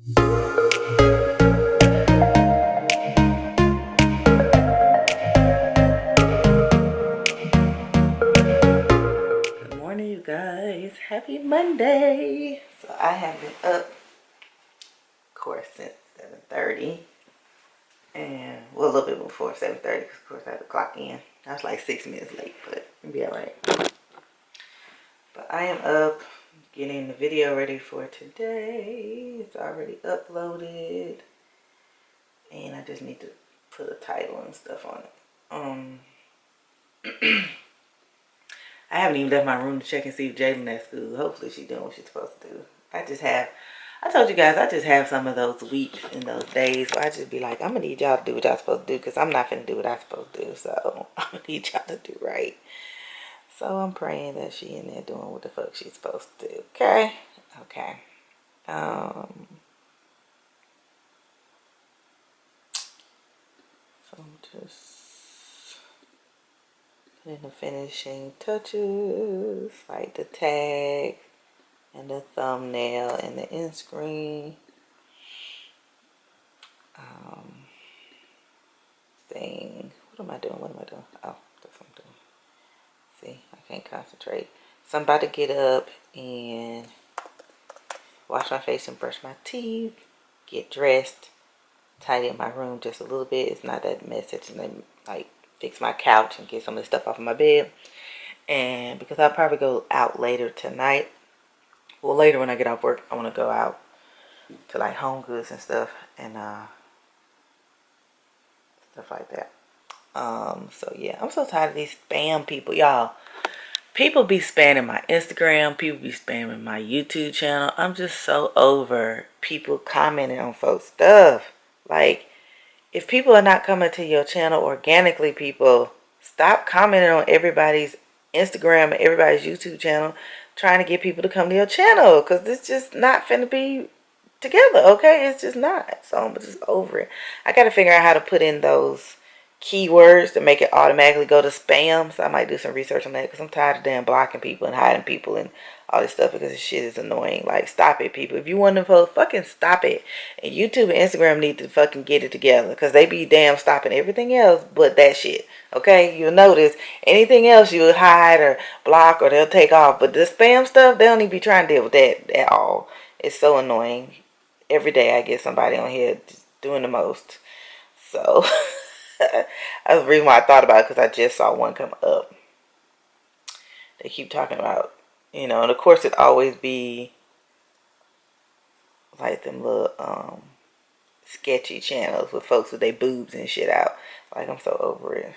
Good morning, you guys. Happy Monday. So I have been up, of course, since 7:30. And, well, a little bit before 7:30, because, of course, I had to clock in. I was like 6 minutes late, but it'll be alright. But I am up, getting the video ready for today. It's already uploaded. And I just need to put a title and stuff on it. I haven't even left my room to check and see if Jalen at school. Hopefully she's doing what she's supposed to do. I told you guys, I just have some of those weeks and those days where I just be like, I'm going to need y'all to do what y'all supposed to do, because I'm not going to do what I'm supposed to do. So I'm going to need y'all to do right. So I'm praying that she in there doing what the fuck she's supposed to do. Okay? Okay. So I'm just putting the finishing touches, like the tag and the thumbnail and the end screen thing. What am I doing? Oh, that's what I'm doing. See, I can't concentrate. So I'm about to get up and wash my face and brush my teeth, get dressed, tidy up my room just a little bit. It's not that messy, and then like fix my couch and get some of the stuff off of my bed. And because I'll probably go out later tonight, well, later when I get off work, I want to go out to like Home Goods and stuff, and stuff like that. So yeah, I'm so tired of these spam people, y'all. People be spamming my Instagram, people be spamming my YouTube channel. I'm just so over people commenting on folks' stuff. Like, if people are not coming to your channel organically, people, stop commenting on everybody's Instagram and everybody's YouTube channel trying to get people to come to your channel, because it's just not finna be together, okay? It's just not. So I'm just over it. I gotta figure out how to put in those keywords to make it automatically go to spam. So I might do some research on that, because I'm tired of damn blocking people and hiding people and all this stuff, because this shit is annoying. Like, stop it, people. If you want to post, fucking stop it. And YouTube and Instagram need to fucking get it together, because they be damn stopping everything else but that shit. Okay? You'll notice anything else you'll hide or block or they'll take off, but the spam stuff, they don't even be trying to deal with that at all. It's so annoying. Every day I get somebody on here just doing the most. So that's the reason why I thought about it, because I just saw one come up. They keep talking about, and of course it always be like them little sketchy channels with folks with their boobs and shit out. Like, I'm so over it.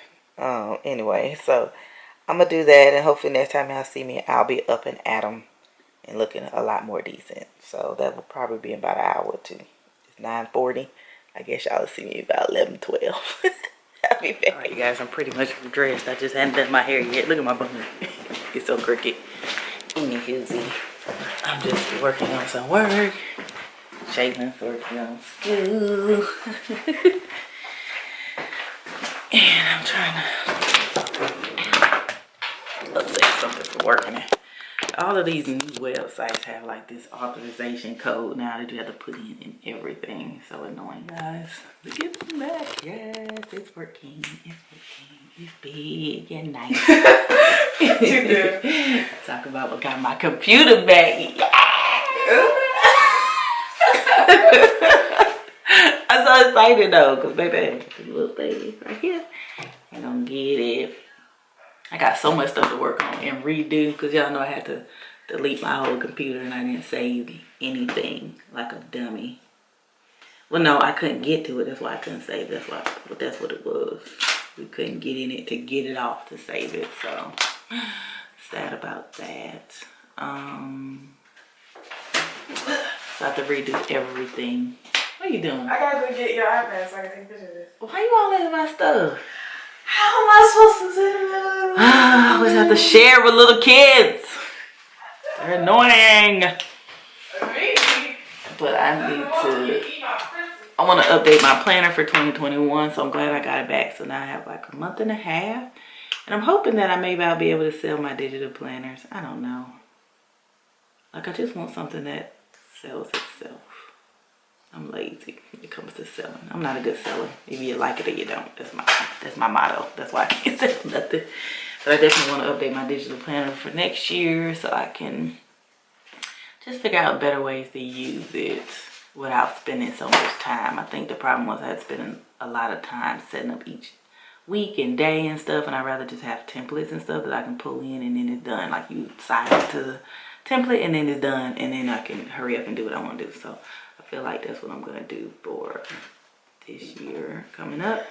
Anyway, so I'm gonna do that, and hopefully next time y'all see me, I'll be up and at 'em and looking a lot more decent. So that will probably be about an hour or two. It's 9:40. I guess y'all will see me about 11, 12. I'll be back. Alright, guys, I'm pretty much dressed. I just hadn't done my hair yet. Look at my bun. It's so crooked. Anywho, I'm just working on some work. Jalen's working on school. And I'm trying to update something for working. All of these new websites have like this authorization code now that you have to put in everything. So annoying, guys. Look at the Mac. Yes, it's working. It's working. It's big and nice. Talk about what got my computer back. Yeah. I'm so excited though, because baby, the little baby right here. I don't get it. I got so much stuff to work on and redo, because y'all know I had to delete my whole computer and I didn't save anything, like a dummy. Well, no, I couldn't get to it. That's why I couldn't save. That's what it was. We couldn't get in it to get it off to save it. So sad about that. So I have to redo everything. What are you doing? I gotta go get your iPad so I can take pictures of this. Why you all in my stuff? How am I supposed to sit in the I always have to share with little kids. They're annoying. But I want to update my planner for 2021, so I'm glad I got it back. So now I have like a month and a half. And I'm hoping that I'll be able to sell my digital planners. I don't know. Like, I just want something that sells itself. I'm lazy when it comes to selling. I'm not a good seller. Either you like it or you don't. That's my motto. That's why I can't sell nothing. But I definitely want to update my digital planner for next year so I can just figure out better ways to use it without spending so much time. I think the problem was I had spent a lot of time setting up each week and day and stuff, and I'd rather just have templates and stuff that I can pull in and then it's done. Like you sign up to the template and then it's done, and then I can hurry up and do what I want to do. So I feel like that's what I'm gonna do for this year coming up,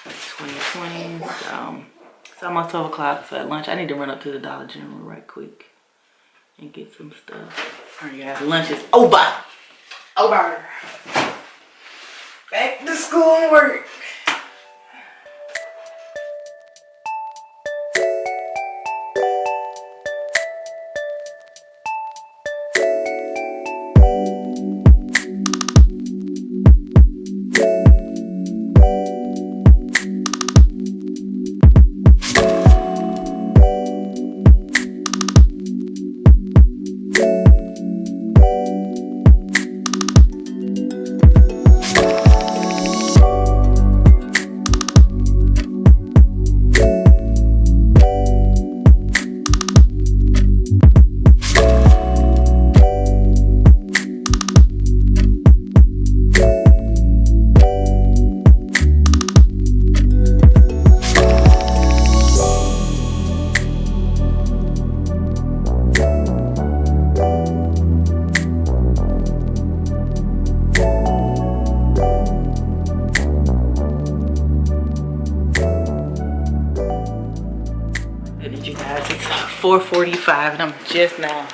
2020. So it's almost 12 o'clock, so at lunch I need to run up to the Dollar General right quick and get some stuff. All right, guys, lunch is over. Over. Back to school and work. You guys, it's 4:45 and I'm just now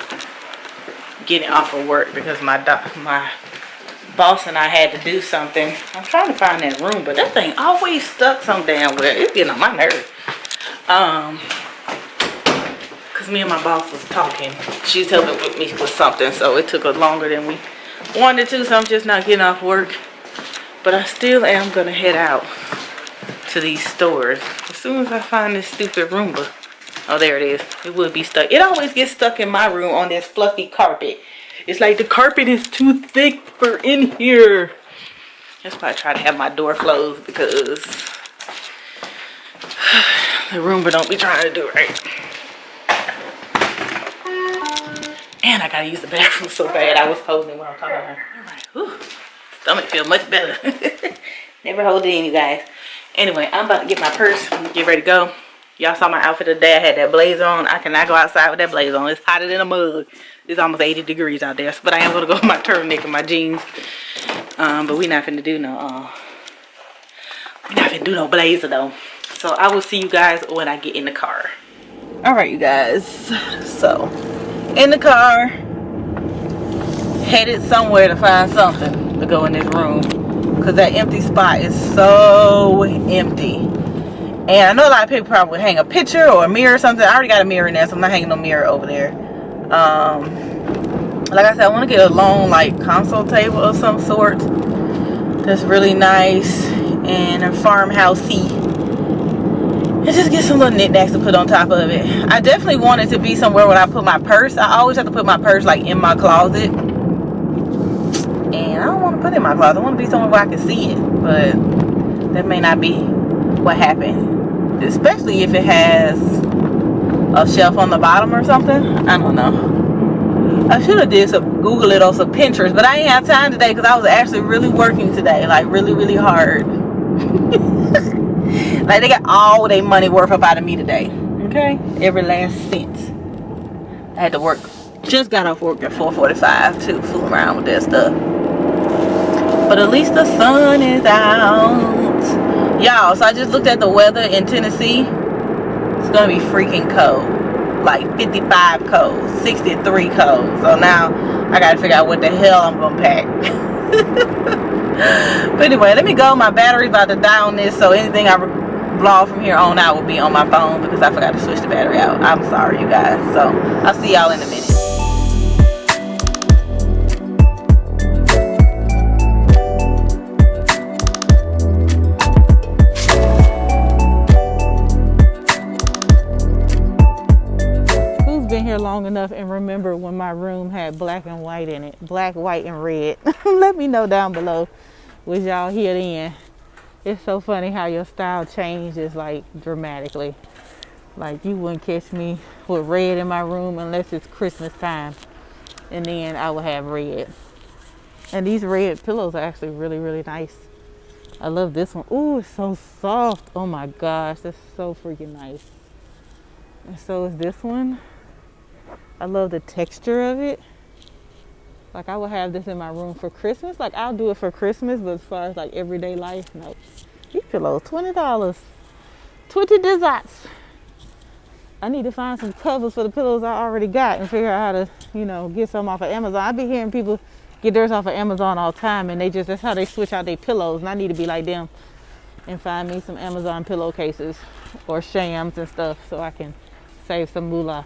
getting off of work because my boss and I had to do something. I'm trying to find that room, but that thing always stuck some damn well. It's getting on my nerves. Cause me and my boss was talking. She's helping with me with something, so it took her longer than we wanted to. So I'm just not getting off work, but I still am gonna head out to these stores as soon as I find this stupid Roomba. Oh, there it is. It would be stuck. It always gets stuck in my room on this fluffy carpet. It's like the carpet is too thick for in here. That's why I try to have my door closed, because the Roomba don't be trying to do right. And I gotta use the bathroom so bad. I was holding it while I'm talking to her. All right. Whew. Stomach feel much better. Never hold it in, you guys. Anyway, I'm about to get my purse and get ready to go. Y'all saw my outfit today. I had that blazer on. I cannot go outside with that blazer on. It's hotter than a mug. It's almost 80 degrees out there. But I am going to go with my turtleneck and my jeans. But we not finna do no blazer though. So I will see you guys when I get in the car. Alright, you guys. So, in the car. Headed somewhere to find something to go in this room. Because that empty spot is so empty. And I know a lot of people probably would hang a picture or a mirror or something. I already got a mirror in there, so I'm not hanging no mirror over there. Like I said, I want to get a long, like, console table of some sort. That's really nice and a farmhousey. And just get some little knickknacks to put on top of it. I definitely want it to be somewhere where I put my purse. I always have to put my purse, like, in my closet. And I don't want to put it in my closet. I want to be somewhere where I can see it. But that may not be what happened. Especially if it has a shelf on the bottom or something. I don't know. I should have did some Google it or some Pinterest, but I ain't have time today because I was actually really working today, like really hard. Like they got all their money worth up out of me today. Okay, every last cent. I had to work. Just got off work at 4:45 to fool around with that stuff. But at least the sun is out. Y'all, so I just looked at the weather in Tennessee. It's gonna be freaking cold. Like 55 cold, 63 cold. So now I gotta figure out what the hell I'm gonna pack. But anyway, let me go. My battery's about to die on this, so anything I vlog from here on out will be on my phone because I forgot to switch the battery out. I'm sorry, you guys. So I'll see y'all in a minute. enough and remember when my room had black and white in it. Black, white, and red. Let me know down below. Was y'all here then? It's so funny how your style changes like dramatically. Like you wouldn't catch me with red in my room unless it's Christmas time. And then I would have red. And these red pillows are actually really, really nice. I love this one. Ooh, it's so soft. Oh my gosh, that's so freaking nice. And so is this one. I love the texture of it. Like I would have this in my room for Christmas. Like I'll do it for Christmas, but as far as like everyday life, no. These pillows, $20. 20 desserts. I need to find some covers for the pillows I already got and figure out how to, you know, get some off of Amazon. I be hearing people get theirs off of Amazon all the time, and that's how they switch out their pillows. And I need to be like them and find me some Amazon pillowcases or shams and stuff so I can save some moolah.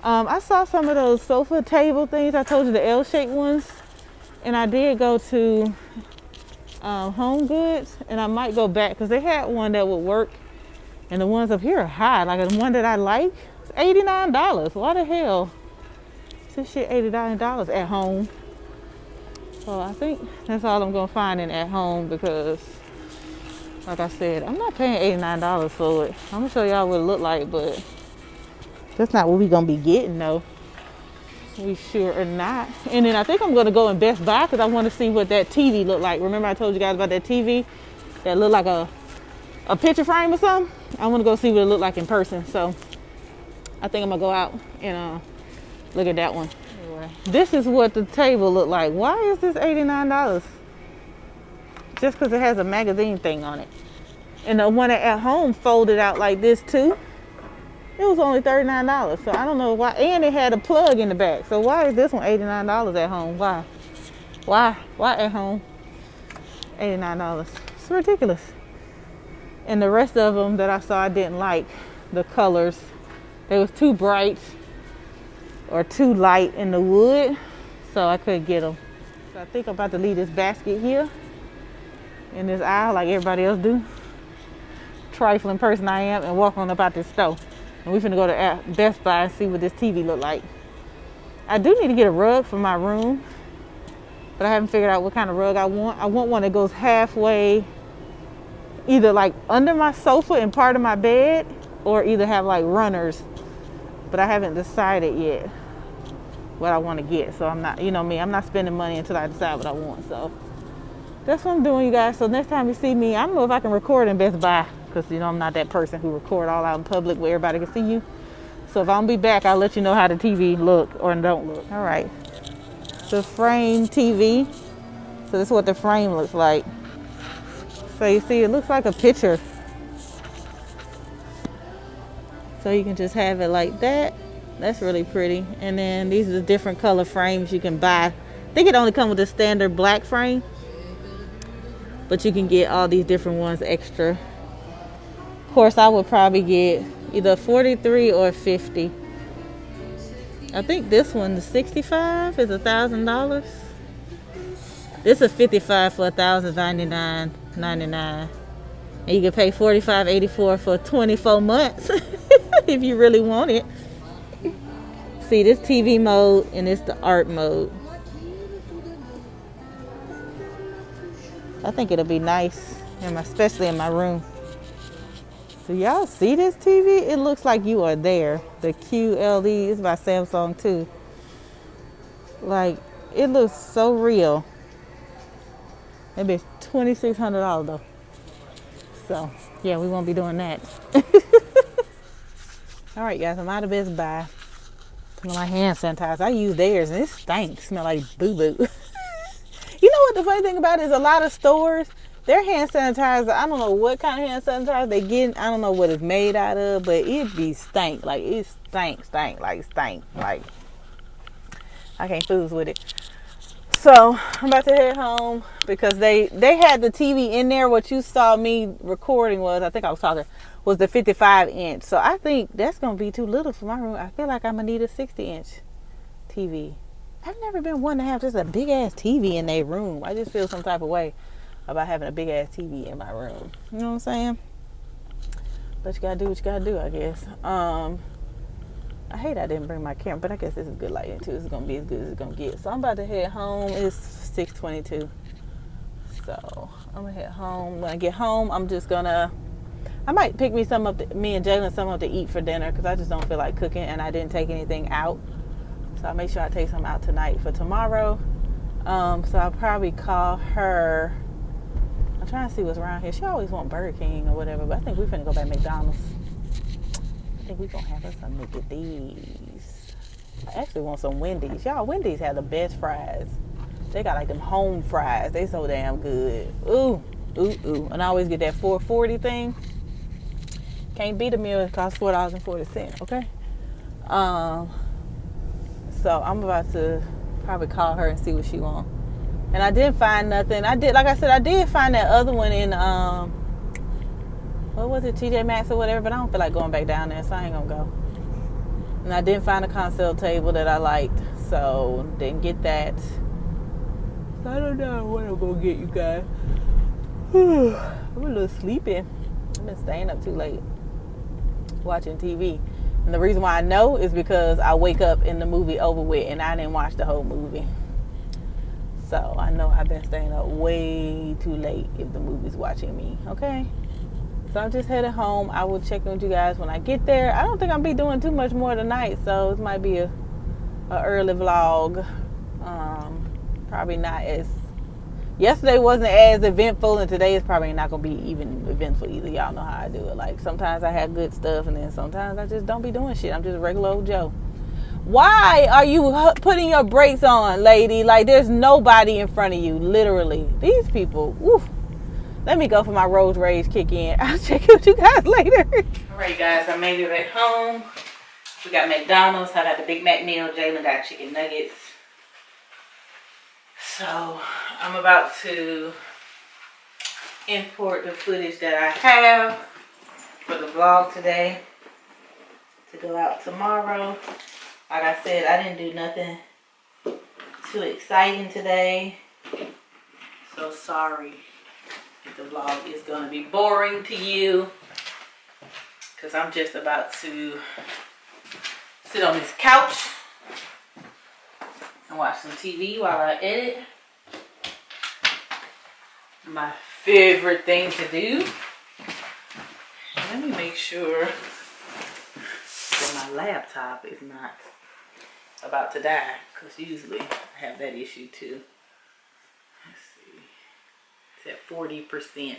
I saw some of those sofa table things. I told you the L-shaped ones, and I did go to Home Goods, and I might go back because they had one that would work. And the ones up here are high. Like the one that I like, it's $89. Why the hell is this shit $89 at home? So I think that's all I'm gonna find in at home because, like I said, I'm not paying $89 for it. I'm gonna show y'all what it look like, but that's not what we gonna be getting though. We sure are not. And then I think I'm gonna go in Best Buy because I want to see what that TV look like. Remember I told you guys about that TV that looked like a picture frame or something? I want to go see what it looked like in person. So I think I'm gonna go out and look at that one. Anyway, this is what the table looked like. Why is this $89? Just because it has a magazine thing on it. And the one at home folded out like this too. It was only $39. So I don't know why. And it had a plug in the back. So why is this one $89 at home? Why? Why at home? $89. It's ridiculous. And the rest of them that I saw, I didn't like the colors. They was too bright or too light in the wood, so I couldn't get them. So I think I'm about to leave this basket here in this aisle like everybody else do. Trifling person I am, and walk on about this store. And we finna go to Best Buy and see what this TV look like. I do need to get a rug for my room, but I haven't figured out what kind of rug I want. I want one that goes halfway, either like under my sofa and part of my bed, or either have like runners. But I haven't decided yet what I want to get. So I'm not, you know me, I'm not spending money until I decide what I want. So that's what I'm doing, you guys. So next time you see me, I don't know if I can record in Best Buy because, you know, I'm not that person who record all out in public where everybody can see you. So if I don't be back, I'll let you know how the TV look or don't look. All right. The frame TV. So this is what the frame looks like. So you see, it looks like a picture. So you can just have it like that. That's really pretty. And then these are the different color frames you can buy. I think it only comes with a standard black frame, but you can get all these different ones extra. Of course, I would probably get either 43 or 50. I think this one, the 65, is $1,000. This is 55 for $1,099.99. And you can pay $45.84 for 24 months if you really want it. See, this TV mode and it's the art mode. I think it'll be nice, especially in my room. Do y'all see this TV? It looks like you are there. The QLED is by Samsung too. Like, it looks so real. Maybe it's $2,600 though. So, yeah, we won't be doing that. All right, guys, I'm out of Best Buy. Put on my hand sanitizer. I use theirs, and it stinks. Smell like boo-boo. You know what the funny thing about it is? A lot of stores, their hand sanitizer, I don't know what kind of hand sanitizer they get. I don't know what it's made out of, but it be stink. Like, it stink. Like, I can't fools with it. So I'm about to head home because they had the TV in there. What you saw me recording was, I think I was talking, was the 55-inch. So I think that's going to be too little for my room. I feel like I'm going to need a 60-inch TV. I've never been one to have just a big-ass TV in their room. I just feel some type of way about having a big-ass TV in my room. You know what I'm saying? But you got to do what you got to do, I guess. I I hate I didn't bring my camera, but I guess this is good lighting too. It's gonna be as good as it's gonna get. So I'm about to head home. It's 6:22. So I'm gonna head home. When I get home, I'm just gonna, I might pick me and Jalen some up to eat for dinner because I just don't feel like cooking and I didn't take anything out. So I'll make sure I take some out tonight for tomorrow. So I'll probably call her. I'm trying to see what's around here. She always want Burger King or whatever, but I think we're finna go back to McDonald's. I think we're gonna have us some Mickey D's. I actually want some Wendy's. Y'all, Wendy's have the best fries. They got like them home fries. They so damn good. Ooh, ooh, ooh. And I always get that $4.40 thing. Can't beat a meal. It costs $4.40, okay? So I'm about to probably call her and see what she wants. And I didn't find nothing. I did find that other one in what was it, TJ Maxx or whatever, but I don't feel like going back down there, so I ain't gonna go. And I didn't find a console table that I liked, so didn't get that. So I don't know what I'm gonna get, you guys. I'm a little sleepy. I've been staying up too late watching TV. And the reason why I know is because I wake up in the movie over with and I didn't watch the whole movie. So I know I've been staying up way too late if the movie's watching me, okay? So I'm just headed home. I will check in with you guys when I get there. I don't think I'll be doing too much more tonight, so it might be a early vlog. Probably not as... Yesterday wasn't as eventful, and today is probably not going to be even eventful either. Y'all know how I do it. Like, sometimes I have good stuff, and then sometimes I just don't be doing shit. I'm just a regular old Joe. Why are you putting your brakes on, lady? Like, there's nobody in front of you, literally. These people, woof. Let me go for my road rage kick in. I'll check in with you guys later. All right, guys, I made it back home. We got McDonald's. I got the Big Mac meal. Jalen got chicken nuggets. So I'm about to import the footage that I have for the vlog today to go out tomorrow. Like I said, I didn't do nothing too exciting today. So sorry if the vlog is going to be boring to you, because I'm just about to sit on this couch and watch some TV while I edit. My favorite thing to do. Let me make sure that my laptop is not about to die, because usually I have that issue too. Let's see. It's at 40%.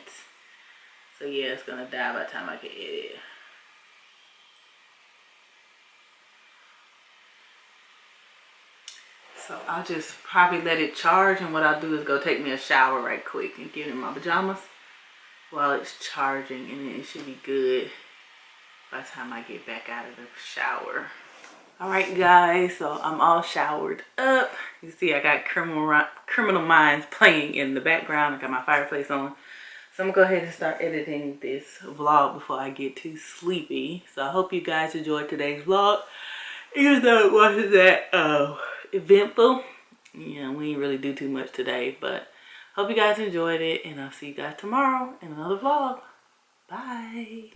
So yeah, it's gonna die by the time I can edit. So I'll just probably let it charge, and what I'll do is go take me a shower right quick and get in my pajamas while it's charging, and then it should be good by the time I get back out of the shower. Alright guys, so I'm all showered up. You see I got Criminal Minds playing in the background. I got my fireplace on. So I'm gonna go ahead and start editing this vlog before I get too sleepy. So I hope you guys enjoyed today's vlog. Even though it wasn't that eventful. Yeah, we didn't really do too much today, but hope you guys enjoyed it, and I'll see you guys tomorrow in another vlog. Bye.